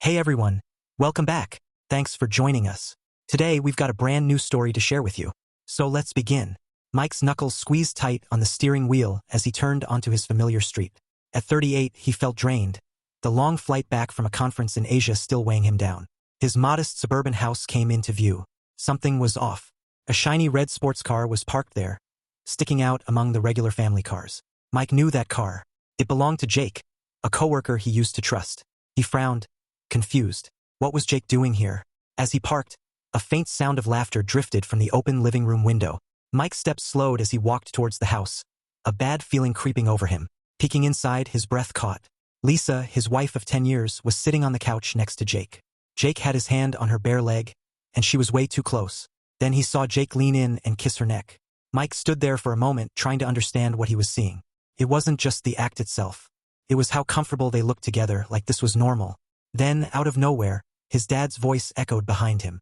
Hey everyone, welcome back. Thanks for joining us. Today we've got a brand new story to share with you. So let's begin. Mike's knuckles squeezed tight on the steering wheel as he turned onto his familiar street. At 38, he felt drained, the long flight back from a conference in Asia still weighing him down. His modest suburban house came into view. Something was off. A shiny red sports car was parked there, sticking out among the regular family cars. Mike knew that car. It belonged to Jake, a coworker he used to trust. He frowned, confused. What was Jake doing here? As he parked, a faint sound of laughter drifted from the open living room window. Mike's steps slowed as he walked towards the house, a bad feeling creeping over him. Peeking inside, his breath caught. Lisa, his wife of 10 years, was sitting on the couch next to Jake. Jake had his hand on her bare leg, and she was way too close. Then he saw Jake lean in and kiss her neck. Mike stood there for a moment, trying to understand what he was seeing. It wasn't just the act itself. It was how comfortable they looked together, like this was normal. Then, out of nowhere, his dad's voice echoed behind him.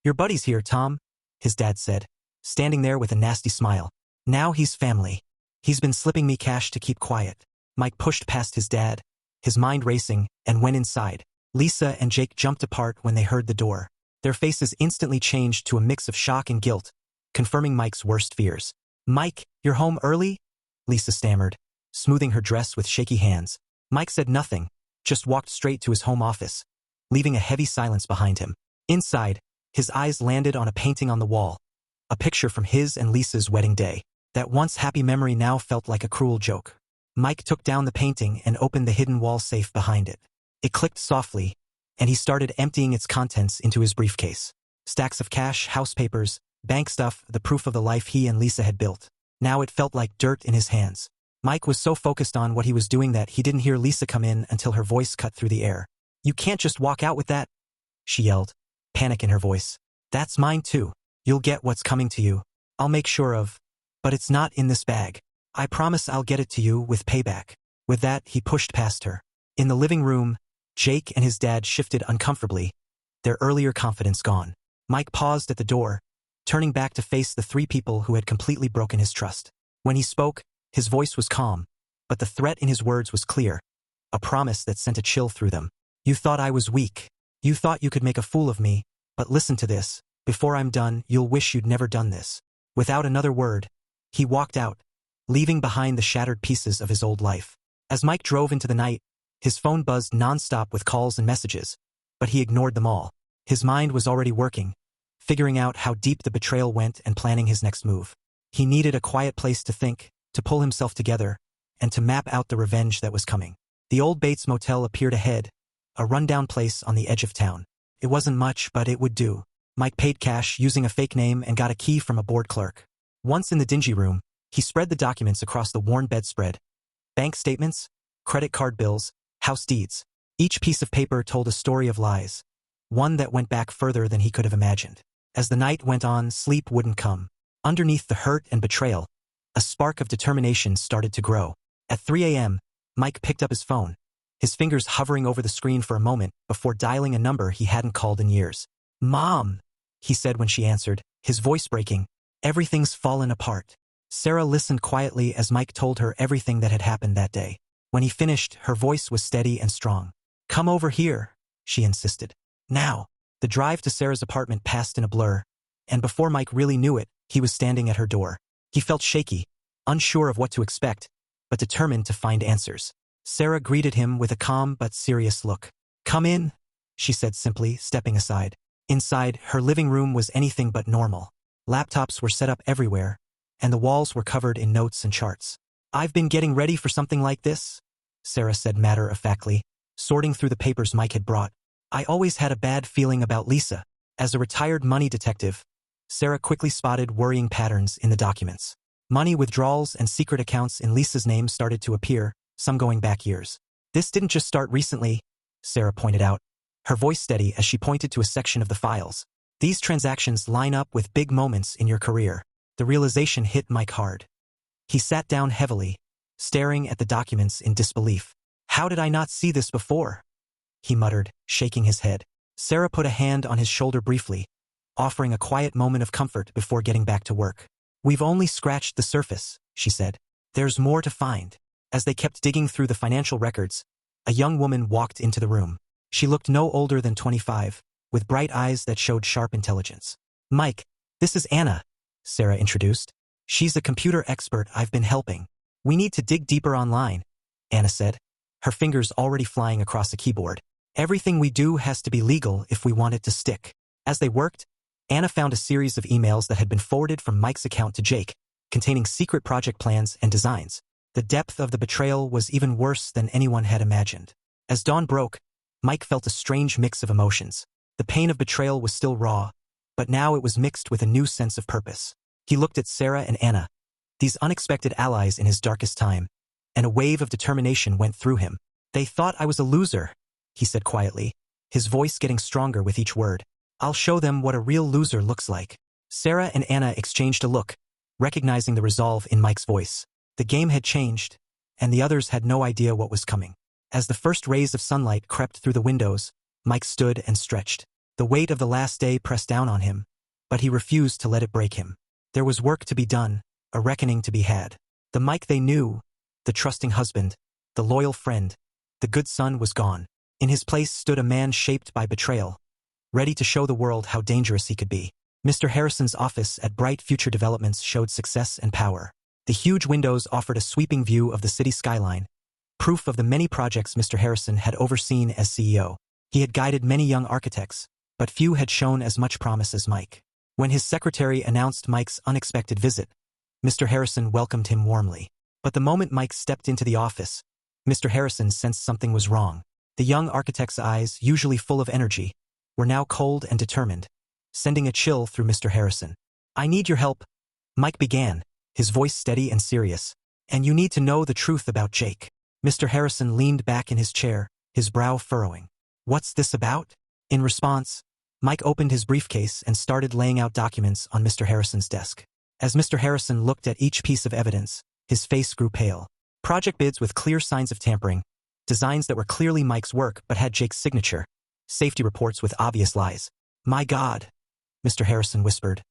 "Your buddy's here, Tom," his dad said, standing there with a nasty smile. "Now he's family. He's been slipping me cash to keep quiet." Mike pushed past his dad, his mind racing, and went inside. Lisa and Jake jumped apart when they heard the door. Their faces instantly changed to a mix of shock and guilt, confirming Mike's worst fears. "Mike, you're home early?" Lisa stammered, smoothing her dress with shaky hands. Mike said nothing, just walked straight to his home office, leaving a heavy silence behind him. Inside, his eyes landed on a painting on the wall, a picture from his and Lisa's wedding day. That once happy memory now felt like a cruel joke. Mike took down the painting and opened the hidden wall safe behind it. It clicked softly, and he started emptying its contents into his briefcase. Stacks of cash, house papers, bank stuff, the proof of the life he and Lisa had built. Now it felt like dirt in his hands. Mike was so focused on what he was doing that he didn't hear Lisa come in until her voice cut through the air. "You can't just walk out with that," she yelled, panic in her voice. "That's mine too. You'll get what's coming to you. I'll make sure of. But it's not in this bag. I promise I'll get it to you with payback." With that, he pushed past her. In the living room, Jake and his dad shifted uncomfortably, their earlier confidence gone. Mike paused at the door, turning back to face the three people who had completely broken his trust. When he spoke, his voice was calm, but the threat in his words was clear, a promise that sent a chill through them. "You thought I was weak. You thought you could make a fool of me, but listen to this. Before I'm done, you'll wish you'd never done this." Without another word, he walked out, leaving behind the shattered pieces of his old life. As Mike drove into the night, his phone buzzed nonstop with calls and messages, but he ignored them all. His mind was already working, figuring out how deep the betrayal went and planning his next move. He needed a quiet place to think, to pull himself together, and to map out the revenge that was coming. The old Bates Motel appeared ahead, a rundown place on the edge of town. It wasn't much, but it would do. Mike paid cash using a fake name and got a key from a bored clerk. Once in the dingy room, he spread the documents across the worn bedspread. Bank statements, credit card bills, house deeds. Each piece of paper told a story of lies, one that went back further than he could have imagined. As the night went on, sleep wouldn't come. Underneath the hurt and betrayal, a spark of determination started to grow. At 3 a.m., Mike picked up his phone, his fingers hovering over the screen for a moment before dialing a number he hadn't called in years. "Mom," he said when she answered, his voice breaking. "Everything's fallen apart." Sarah listened quietly as Mike told her everything that had happened that day. When he finished, her voice was steady and strong. "Come over here," she insisted. "Now." The drive to Sarah's apartment passed in a blur, and before Mike really knew it, he was standing at her door. He felt shaky, unsure of what to expect, but determined to find answers. Sarah greeted him with a calm but serious look. "Come in," she said simply, stepping aside. Inside, her living room was anything but normal. Laptops were set up everywhere, and the walls were covered in notes and charts. "I've been getting ready for something like this," Sarah said matter-of-factly, sorting through the papers Mike had brought. "I always had a bad feeling about Lisa." As a retired money detective, Sarah quickly spotted worrying patterns in the documents. Money withdrawals and secret accounts in Lisa's name started to appear, some going back years. "This didn't just start recently," Sarah pointed out, her voice steady as she pointed to a section of the files. "These transactions line up with big moments in your career." The realization hit Mike hard. He sat down heavily, staring at the documents in disbelief. "How did I not see this before?" he muttered, shaking his head. Sarah put a hand on his shoulder briefly, offering a quiet moment of comfort before getting back to work. "We've only scratched the surface," she said. "There's more to find." As they kept digging through the financial records, a young woman walked into the room. She looked no older than 25, with bright eyes that showed sharp intelligence. Mike, this is Anna, Sarah introduced. She's a computer expert I've been helping. We need to dig deeper online, Anna said, her fingers already flying across the keyboard. Everything we do has to be legal if we want it to stick. As they worked, Anna found a series of emails that had been forwarded from Mike's account to Jake, containing secret project plans and designs. The depth of the betrayal was even worse than anyone had imagined. As dawn broke, Mike felt a strange mix of emotions. The pain of betrayal was still raw, but now it was mixed with a new sense of purpose. He looked at Sarah and Anna, these unexpected allies in his darkest time, and a wave of determination went through him. They thought I was a loser, he said quietly, his voice getting stronger with each word. I'll show them what a real loser looks like. Sarah and Anna exchanged a look, recognizing the resolve in Mike's voice. The game had changed, and the others had no idea what was coming. As the first rays of sunlight crept through the windows, Mike stood and stretched. The weight of the last day pressed down on him, but he refused to let it break him. There was work to be done, a reckoning to be had. The Mike they knew, the trusting husband, the loyal friend, the good son was gone. In his place stood a man shaped by betrayal, ready to show the world how dangerous he could be. Mr. Harrison's office at Bright Future Developments showed success and power. The huge windows offered a sweeping view of the city skyline, proof of the many projects Mr. Harrison had overseen as CEO. He had guided many young architects, but few had shown as much promise as Mike. When his secretary announced Mike's unexpected visit, Mr. Harrison welcomed him warmly. But the moment Mike stepped into the office, Mr. Harrison sensed something was wrong. The young architect's eyes, usually full of energy, were now cold and determined, sending a chill through Mr. Harrison. I need your help, Mike began, his voice steady and serious. And you need to know the truth about Jake. Mr. Harrison leaned back in his chair, his brow furrowing. What's this about? In response, Mike opened his briefcase and started laying out documents on Mr. Harrison's desk. As Mr. Harrison looked at each piece of evidence, his face grew pale. Project bids with clear signs of tampering, designs that were clearly Mike's work but had Jake's signature, safety reports with obvious lies. My God, Mr. Harrison whispered,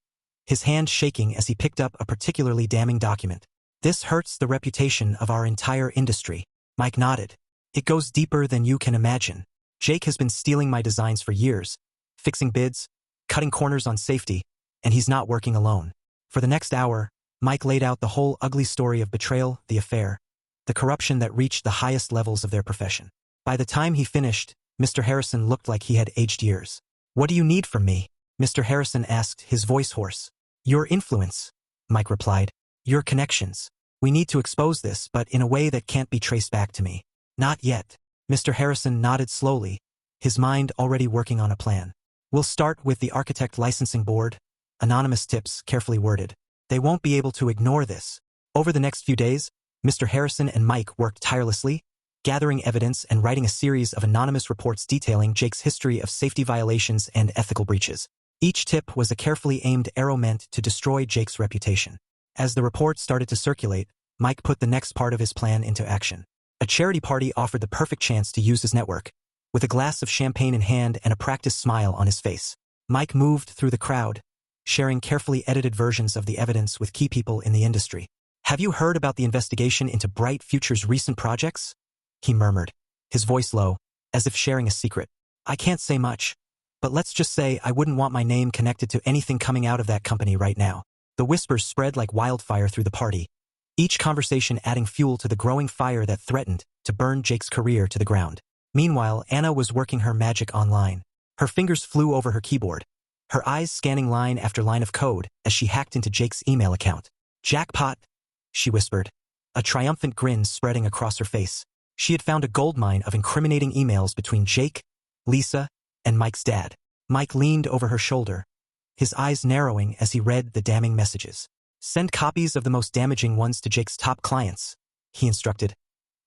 his hand shaking as he picked up a particularly damning document. This hurts the reputation of our entire industry. Mike nodded. It goes deeper than you can imagine. Jake has been stealing my designs for years, fixing bids, cutting corners on safety, and he's not working alone. For the next hour, Mike laid out the whole ugly story of betrayal, the affair, the corruption that reached the highest levels of their profession. By the time he finished, Mr. Harrison looked like he had aged years. What do you need from me? Mr. Harrison asked, his voice hoarse. Your influence, Mike replied. Your connections. We need to expose this, but in a way that can't be traced back to me. Not yet. Mr. Harrison nodded slowly, his mind already working on a plan. We'll start with the Architect Licensing Board, anonymous tips carefully worded. They won't be able to ignore this. Over the next few days, Mr. Harrison and Mike worked tirelessly, gathering evidence and writing a series of anonymous reports detailing Jake's history of safety violations and ethical breaches. Each tip was a carefully aimed arrow meant to destroy Jake's reputation. As the report started to circulate, Mike put the next part of his plan into action. A charity party offered the perfect chance to use his network. With a glass of champagne in hand and a practiced smile on his face, Mike moved through the crowd, sharing carefully edited versions of the evidence with key people in the industry. Have you heard about the investigation into Bright Future's recent projects? He murmured, his voice low, as if sharing a secret. I can't say much, but let's just say I wouldn't want my name connected to anything coming out of that company right now. The whispers spread like wildfire through the party, each conversation adding fuel to the growing fire that threatened to burn Jake's career to the ground. Meanwhile, Anna was working her magic online. Her fingers flew over her keyboard, her eyes scanning line after line of code as she hacked into Jake's email account. Jackpot, she whispered, a triumphant grin spreading across her face. She had found a goldmine of incriminating emails between Jake, Lisa, and Mike's dad. Mike leaned over her shoulder, his eyes narrowing as he read the damning messages. Send copies of the most damaging ones to Jake's top clients, he instructed.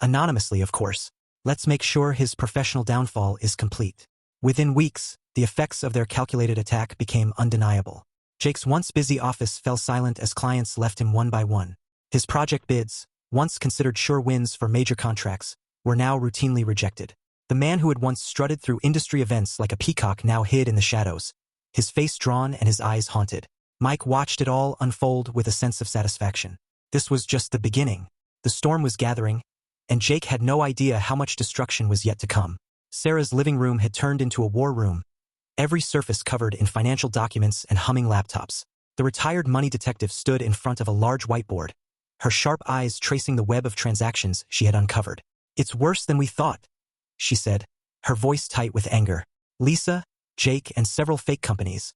Anonymously, of course. Let's make sure his professional downfall is complete. Within weeks, the effects of their calculated attack became undeniable. Jake's once busy office fell silent as clients left him one by one. His project bids, once considered sure wins for major contracts, were now routinely rejected. The man who had once strutted through industry events like a peacock now hid in the shadows, his face drawn and his eyes haunted. Mike watched it all unfold with a sense of satisfaction. This was just the beginning. The storm was gathering, and Jake had no idea how much destruction was yet to come. Sarah's living room had turned into a war room, every surface covered in financial documents and humming laptops. The retired money detective stood in front of a large whiteboard, her sharp eyes tracing the web of transactions she had uncovered. "It's worse than we thought," she said, her voice tight with anger. "Lisa, Jake, and several fake companies.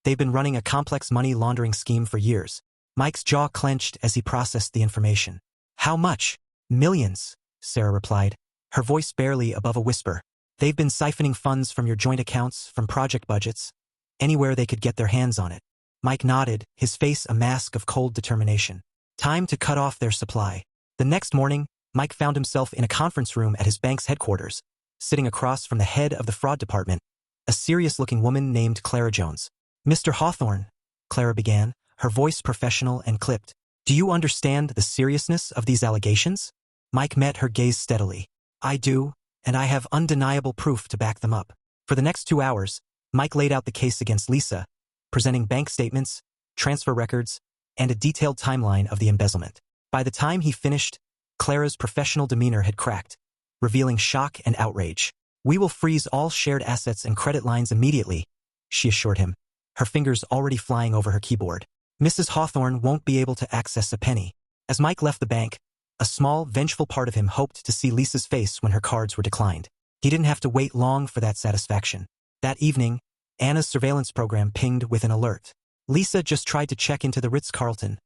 They've been running a complex money laundering scheme for years." Mike's jaw clenched as he processed the information. "How much?" "Millions," Sarah replied, her voice barely above a whisper. "They've been siphoning funds from your joint accounts, from project budgets, anywhere they could get their hands on it." Mike nodded, his face a mask of cold determination. Time to cut off their supply. The next morning, Mike found himself in a conference room at his bank's headquarters, sitting across from the head of the fraud department, a serious-looking woman named Clara Jones. "Mr. Hawthorne," Clara began, her voice professional and clipped, "do you understand the seriousness of these allegations?" Mike met her gaze steadily. "I do, and I have undeniable proof to back them up." For the next 2 hours, Mike laid out the case against Lisa, presenting bank statements, transfer records, and a detailed timeline of the embezzlement. By the time he finished, Clara's professional demeanor had cracked, revealing shock and outrage. "We will freeze all shared assets and credit lines immediately," she assured him, her fingers already flying over her keyboard. "Mrs. Hawthorne won't be able to access a penny." As Mike left the bank, a small, vengeful part of him hoped to see Lisa's face when her cards were declined. He didn't have to wait long for that satisfaction. That evening, Anna's surveillance program pinged with an alert. "Lisa just tried to check into the Ritz-Carlton,"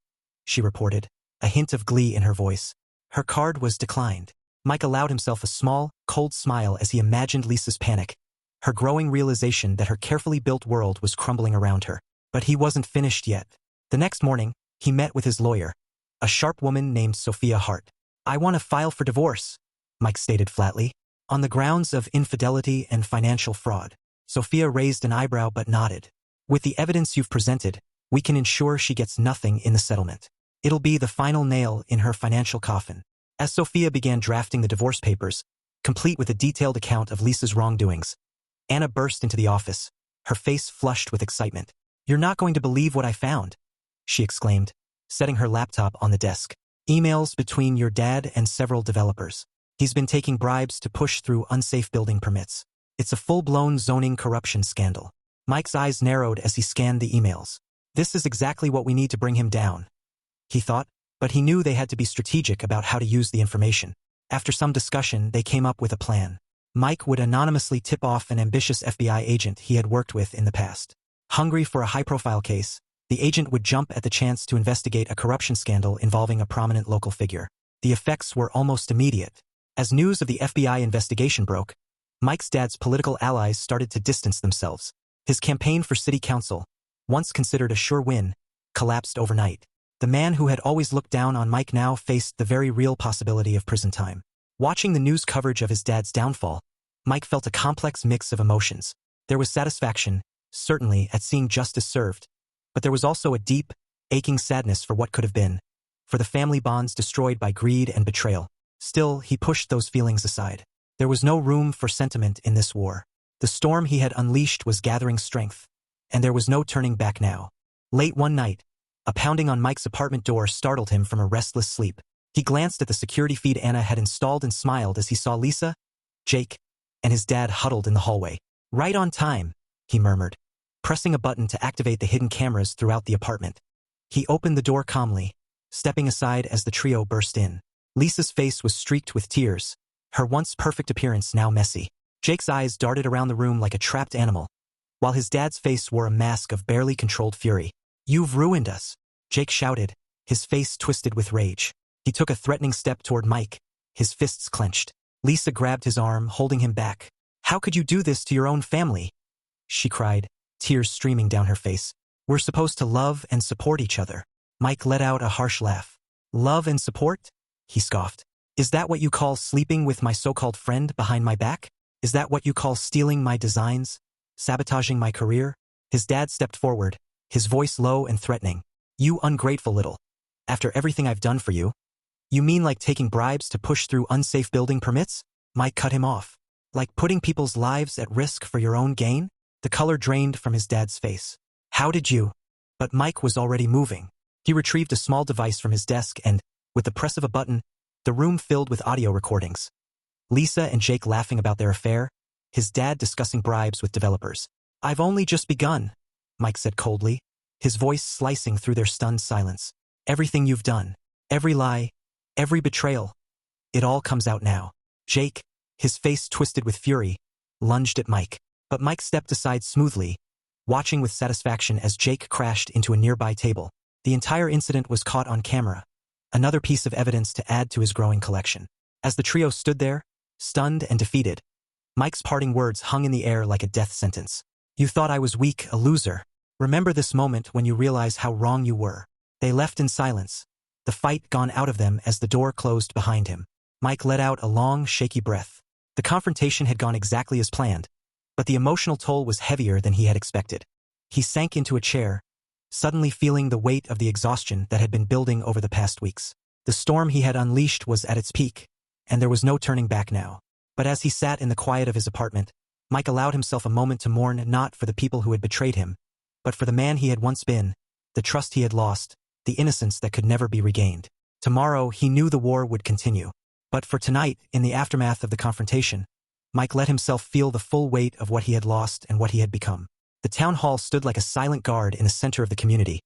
she reported, a hint of glee in her voice. Her card was declined. Mike allowed himself a small, cold smile as he imagined Lisa's panic, her growing realization that her carefully built world was crumbling around her. But he wasn't finished yet. The next morning, he met with his lawyer, a sharp woman named Sophia Hart. "I want to file for divorce," Mike stated flatly, "on the grounds of infidelity and financial fraud." Sophia raised an eyebrow but nodded. "With the evidence you've presented, we can ensure she gets nothing in the settlement. It'll be the final nail in her financial coffin." As Sophia began drafting the divorce papers, complete with a detailed account of Lisa's wrongdoings, Anna burst into the office, her face flushed with excitement. "You're not going to believe what I found," she exclaimed, setting her laptop on the desk. "Emails between your dad and several developers. He's been taking bribes to push through unsafe building permits. It's a full-blown zoning corruption scandal." Mike's eyes narrowed as he scanned the emails. "This is exactly what we need to bring him down," he thought, but he knew they had to be strategic about how to use the information. After some discussion, they came up with a plan. Mike would anonymously tip off an ambitious FBI agent he had worked with in the past. Hungry for a high-profile case, the agent would jump at the chance to investigate a corruption scandal involving a prominent local figure. The effects were almost immediate. As news of the FBI investigation broke, Mike's dad's political allies started to distance themselves. His campaign for city council, once considered a sure win, collapsed overnight. The man who had always looked down on Mike now faced the very real possibility of prison time. Watching the news coverage of his dad's downfall, Mike felt a complex mix of emotions. There was satisfaction, certainly, at seeing justice served, but there was also a deep, aching sadness for what could have been, for the family bonds destroyed by greed and betrayal. Still, he pushed those feelings aside. There was no room for sentiment in this war. The storm he had unleashed was gathering strength, and there was no turning back now. Late one night, a pounding on Mike's apartment door startled him from a restless sleep. He glanced at the security feed Anna had installed and smiled as he saw Lisa, Jake, and his dad huddled in the hallway. "Right on time," he murmured, pressing a button to activate the hidden cameras throughout the apartment. He opened the door calmly, stepping aside as the trio burst in. Lisa's face was streaked with tears, her once perfect appearance now messy. Jake's eyes darted around the room like a trapped animal, while his dad's face wore a mask of barely controlled fury. "You've ruined us," Jake shouted, his face twisted with rage. He took a threatening step toward Mike, his fists clenched. Lisa grabbed his arm, holding him back. "How could you do this to your own family?" she cried, tears streaming down her face. "We're supposed to love and support each other." Mike let out a harsh laugh. "Love and support?" he scoffed. "Is that what you call sleeping with my so-called friend behind my back? Is that what you call stealing my designs, sabotaging my career?" His dad stepped forward, his voice low and threatening. "You ungrateful little. After everything I've done for you? You mean like taking bribes to push through unsafe building permits?" Mike cut him off. "Like putting people's lives at risk for your own gain?" The color drained from his dad's face. "How did you?" But Mike was already moving. He retrieved a small device from his desk and, with the press of a button, the room filled with audio recordings. Lisa and Jake laughing about their affair, his dad discussing bribes with developers. "I've only just begun," Mike said coldly, his voice slicing through their stunned silence. "Everything you've done, every lie, every betrayal, it all comes out now." Jake, his face twisted with fury, lunged at Mike. But Mike stepped aside smoothly, watching with satisfaction as Jake crashed into a nearby table. The entire incident was caught on camera, another piece of evidence to add to his growing collection. As the trio stood there, stunned and defeated, Mike's parting words hung in the air like a death sentence. "You thought I was weak, a loser. Remember this moment when you realize how wrong you were." They left in silence, the fight gone out of them as the door closed behind him. Mike let out a long, shaky breath. The confrontation had gone exactly as planned, but the emotional toll was heavier than he had expected. He sank into a chair, suddenly feeling the weight of the exhaustion that had been building over the past weeks. The storm he had unleashed was at its peak, and there was no turning back now. But as he sat in the quiet of his apartment, Mike allowed himself a moment to mourn not for the people who had betrayed him, but for the man he had once been, the trust he had lost, the innocence that could never be regained. Tomorrow, he knew the war would continue. But for tonight, in the aftermath of the confrontation, Mike let himself feel the full weight of what he had lost and what he had become. The town hall stood like a silent guard in the center of the community,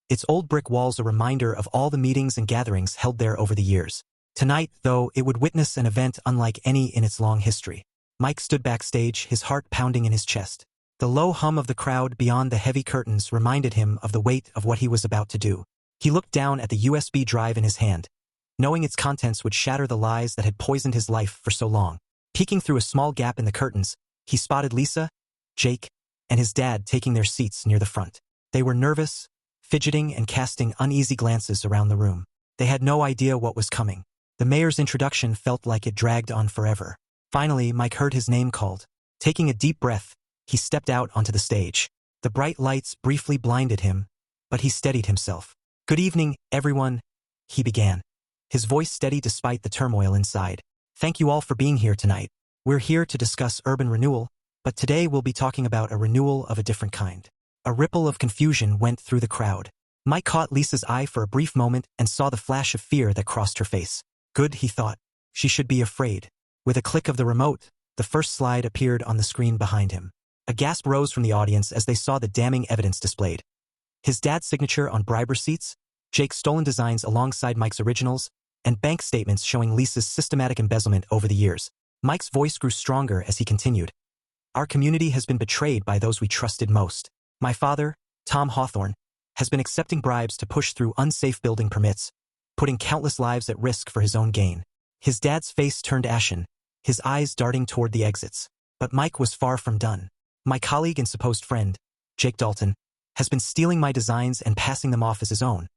its old brick walls a reminder of all the meetings and gatherings held there over the years. Tonight, though, it would witness an event unlike any in its long history. Mike stood backstage, his heart pounding in his chest. The low hum of the crowd beyond the heavy curtains reminded him of the weight of what he was about to do. He looked down at the USB drive in his hand, knowing its contents would shatter the lies that had poisoned his life for so long. Peeking through a small gap in the curtains, he spotted Lisa, Jake, and his dad taking their seats near the front. They were nervous, fidgeting and casting uneasy glances around the room. They had no idea what was coming. The mayor's introduction felt like it dragged on forever. Finally, Mike heard his name called. Taking a deep breath, he stepped out onto the stage. The bright lights briefly blinded him, but he steadied himself. "Good evening, everyone," he began, his voice steady despite the turmoil inside. "Thank you all for being here tonight. We're here to discuss urban renewal, but today we'll be talking about a renewal of a different kind." A ripple of confusion went through the crowd. Mike caught Lisa's eye for a brief moment and saw the flash of fear that crossed her face. Good, he thought. She should be afraid. With a click of the remote, the first slide appeared on the screen behind him. A gasp rose from the audience as they saw the damning evidence displayed. His dad's signature on bribe receipts, Jake's stolen designs alongside Mike's originals, and bank statements showing Lisa's systematic embezzlement over the years. Mike's voice grew stronger as he continued. "Our community has been betrayed by those we trusted most. My father, Tom Hawthorne, has been accepting bribes to push through unsafe building permits, putting countless lives at risk for his own gain." His dad's face turned ashen, his eyes darting toward the exits. But Mike was far from done. "My colleague and supposed friend, Jake Dalton, has been stealing my designs and passing them off as his own,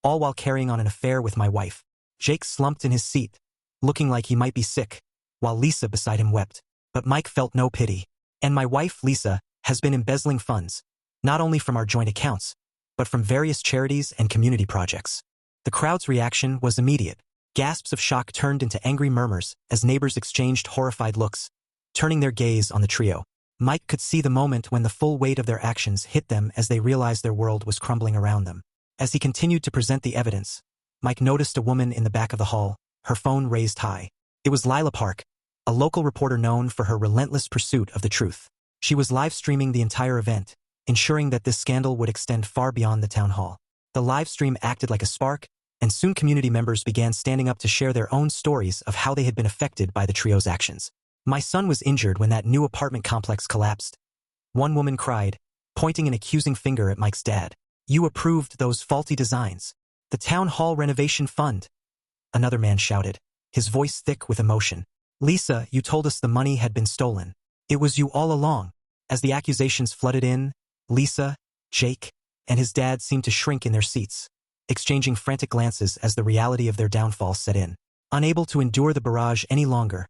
all while carrying on an affair with my wife." Jake slumped in his seat, looking like he might be sick, while Lisa beside him wept. But Mike felt no pity. "And my wife, Lisa, has been embezzling funds, not only from our joint accounts, but from various charities and community projects." The crowd's reaction was immediate. Gasps of shock turned into angry murmurs as neighbors exchanged horrified looks, turning their gaze on the trio. Mike could see the moment when the full weight of their actions hit them as they realized their world was crumbling around them. As he continued to present the evidence, Mike noticed a woman in the back of the hall, her phone raised high. It was Lila Park, a local reporter known for her relentless pursuit of the truth. She was live streaming the entire event, ensuring that this scandal would extend far beyond the town hall. The live stream acted like a spark, and soon community members began standing up to share their own stories of how they had been affected by the trio's actions. "My son was injured when that new apartment complex collapsed," one woman cried, pointing an accusing finger at Mike's dad. "You approved those faulty designs. The town hall renovation fund," another man shouted, his voice thick with emotion. "Lisa, you told us the money had been stolen. It was you all along." As the accusations flooded in, Lisa, Jake, and his dad seemed to shrink in their seats, exchanging frantic glances as the reality of their downfall set in. Unable to endure the barrage any longer,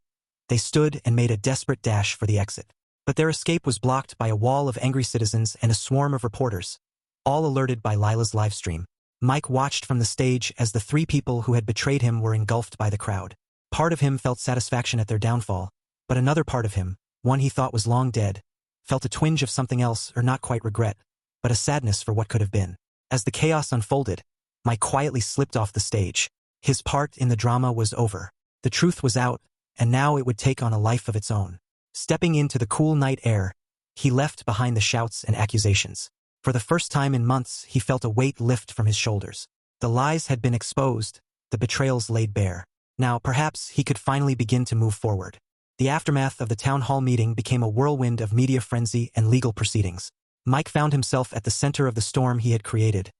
they stood and made a desperate dash for the exit. But their escape was blocked by a wall of angry citizens and a swarm of reporters, all alerted by Lila's livestream. Mike watched from the stage as the three people who had betrayed him were engulfed by the crowd. Part of him felt satisfaction at their downfall, but another part of him, one he thought was long dead, felt a twinge of something else, or not quite regret, but a sadness for what could have been. As the chaos unfolded, Mike quietly slipped off the stage. His part in the drama was over. The truth was out, and now it would take on a life of its own. Stepping into the cool night air, he left behind the shouts and accusations. For the first time in months, he felt a weight lift from his shoulders. The lies had been exposed, the betrayals laid bare. Now, perhaps, he could finally begin to move forward. The aftermath of the town hall meeting became a whirlwind of media frenzy and legal proceedings. Mike found himself at the center of the storm he had created,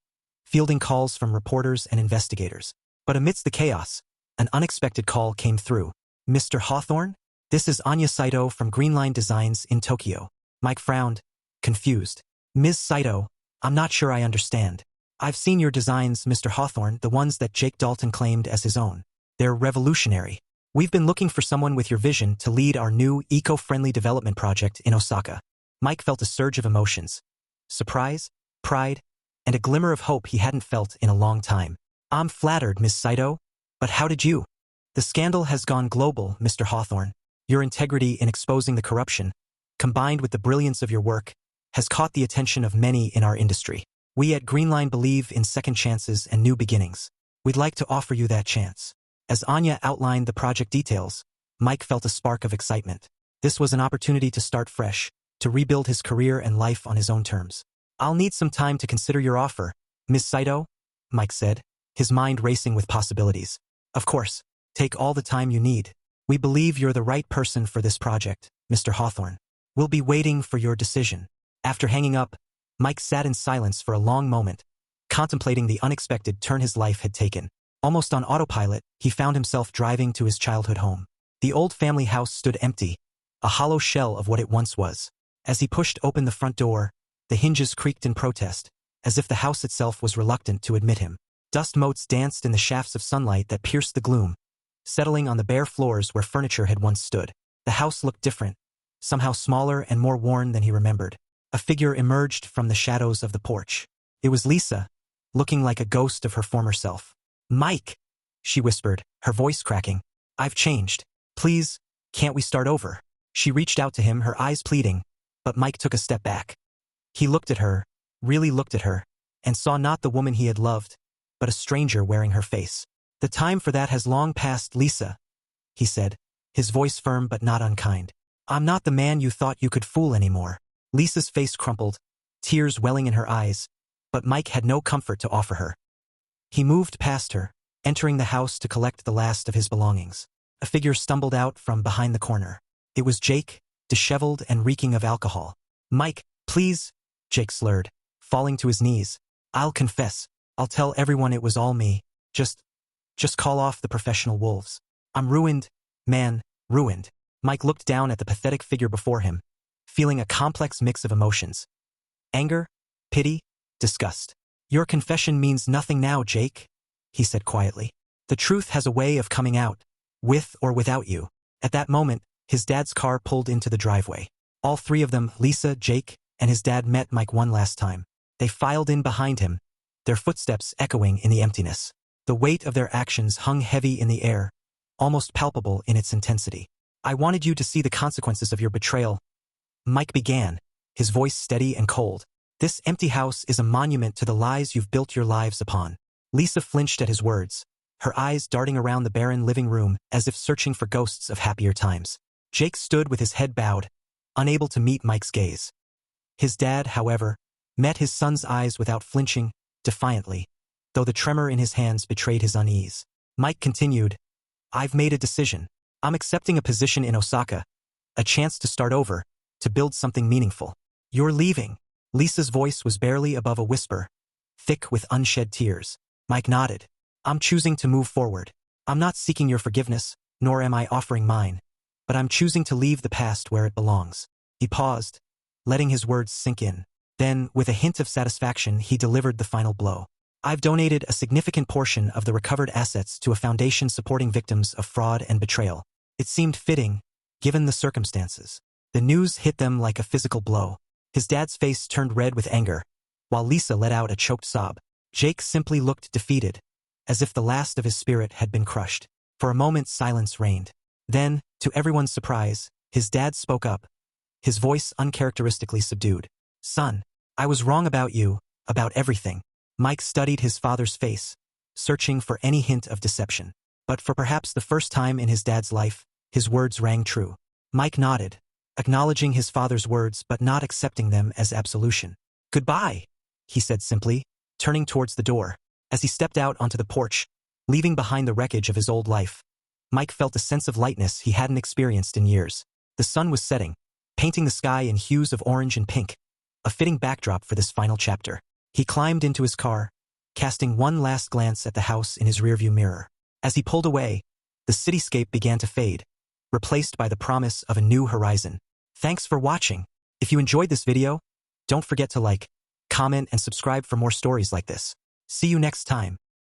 fielding calls from reporters and investigators. But amidst the chaos, an unexpected call came through. "Mr. Hawthorne? This is Anya Saito from Greenline Designs in Tokyo." Mike frowned, confused. "Ms. Saito, I'm not sure I understand. I've seen your designs, Mr. Hawthorne, the ones that Jake Dalton claimed as his own. They're revolutionary. We've been looking for someone with your vision to lead our new eco-friendly development project in Osaka." Mike felt a surge of emotions. Surprise, pride, and a glimmer of hope he hadn't felt in a long time. "I'm flattered, Ms. Saito. But how did you? The scandal has gone global, Mr. Hawthorne. Your integrity in exposing the corruption, combined with the brilliance of your work, has caught the attention of many in our industry. We at Greenline believe in second chances and new beginnings. We'd like to offer you that chance." As Anya outlined the project details, Mike felt a spark of excitement. This was an opportunity to start fresh, to rebuild his career and life on his own terms. "I'll need some time to consider your offer, Ms. Saito," Mike said, his mind racing with possibilities. "Of course, take all the time you need. We believe you're the right person for this project, Mr. Hawthorne. We'll be waiting for your decision." After hanging up, Mike sat in silence for a long moment, contemplating the unexpected turn his life had taken. Almost on autopilot, he found himself driving to his childhood home. The old family house stood empty, a hollow shell of what it once was. As he pushed open the front door, the hinges creaked in protest, as if the house itself was reluctant to admit him. Dust motes danced in the shafts of sunlight that pierced the gloom, settling on the bare floors where furniture had once stood. The house looked different, somehow smaller and more worn than he remembered. A figure emerged from the shadows of the porch. It was Lisa, looking like a ghost of her former self. "Mike," she whispered, her voice cracking. "I've changed. Please, can't we start over?" She reached out to him, her eyes pleading, but Mike took a step back. He looked at her, really looked at her, and saw not the woman he had loved, but a stranger wearing her face. "The time for that has long passed, Lisa," he said, his voice firm but not unkind. "I'm not the man you thought you could fool anymore." Lisa's face crumpled, tears welling in her eyes, but Mike had no comfort to offer her. He moved past her, entering the house to collect the last of his belongings. A figure stumbled out from behind the corner. It was Jake, disheveled and reeking of alcohol. "Mike, please," Jake slurred, falling to his knees. "I'll confess. I'll tell everyone it was all me. Just call off the professional wolves. I'm ruined, man, ruined." Mike looked down at the pathetic figure before him, feeling a complex mix of emotions. Anger, pity, disgust. "Your confession means nothing now, Jake," he said quietly. "The truth has a way of coming out, with or without you." At that moment, his dad's car pulled into the driveway. All three of them, Lisa, Jake, and his dad, met Mike one last time. They filed in behind him, their footsteps echoing in the emptiness. The weight of their actions hung heavy in the air, almost palpable in its intensity. "I wanted you to see the consequences of your betrayal," Mike began, his voice steady and cold. "This empty house is a monument to the lies you've built your lives upon." Lisa flinched at his words, her eyes darting around the barren living room as if searching for ghosts of happier times. Jake stood with his head bowed, unable to meet Mike's gaze. His dad, however, met his son's eyes without flinching, defiantly, though the tremor in his hands betrayed his unease. Mike continued, "I've made a decision. I'm accepting a position in Osaka, a chance to start over, to build something meaningful." "You're leaving." Lisa's voice was barely above a whisper, thick with unshed tears. Mike nodded. "I'm choosing to move forward. I'm not seeking your forgiveness, nor am I offering mine, but I'm choosing to leave the past where it belongs." He paused, letting his words sink in. Then, with a hint of satisfaction, he delivered the final blow. "I've donated a significant portion of the recovered assets to a foundation supporting victims of fraud and betrayal. It seemed fitting, given the circumstances." The news hit them like a physical blow. His dad's face turned red with anger, while Lisa let out a choked sob. Jake simply looked defeated, as if the last of his spirit had been crushed. For a moment, silence reigned. Then, to everyone's surprise, his dad spoke up, his voice uncharacteristically subdued. "Son, I was wrong about you, about everything." Mike studied his father's face, searching for any hint of deception. But for perhaps the first time in his dad's life, his words rang true. Mike nodded, acknowledging his father's words but not accepting them as absolution. "Goodbye," he said simply, turning towards the door. As he stepped out onto the porch, leaving behind the wreckage of his old life, Mike felt a sense of lightness he hadn't experienced in years. The sun was setting, painting the sky in hues of orange and pink, a fitting backdrop for this final chapter. He climbed into his car, casting one last glance at the house in his rearview mirror. As he pulled away, the cityscape began to fade, replaced by the promise of a new horizon. Thanks for watching. If you enjoyed this video, don't forget to like, comment, and subscribe for more stories like this. See you next time.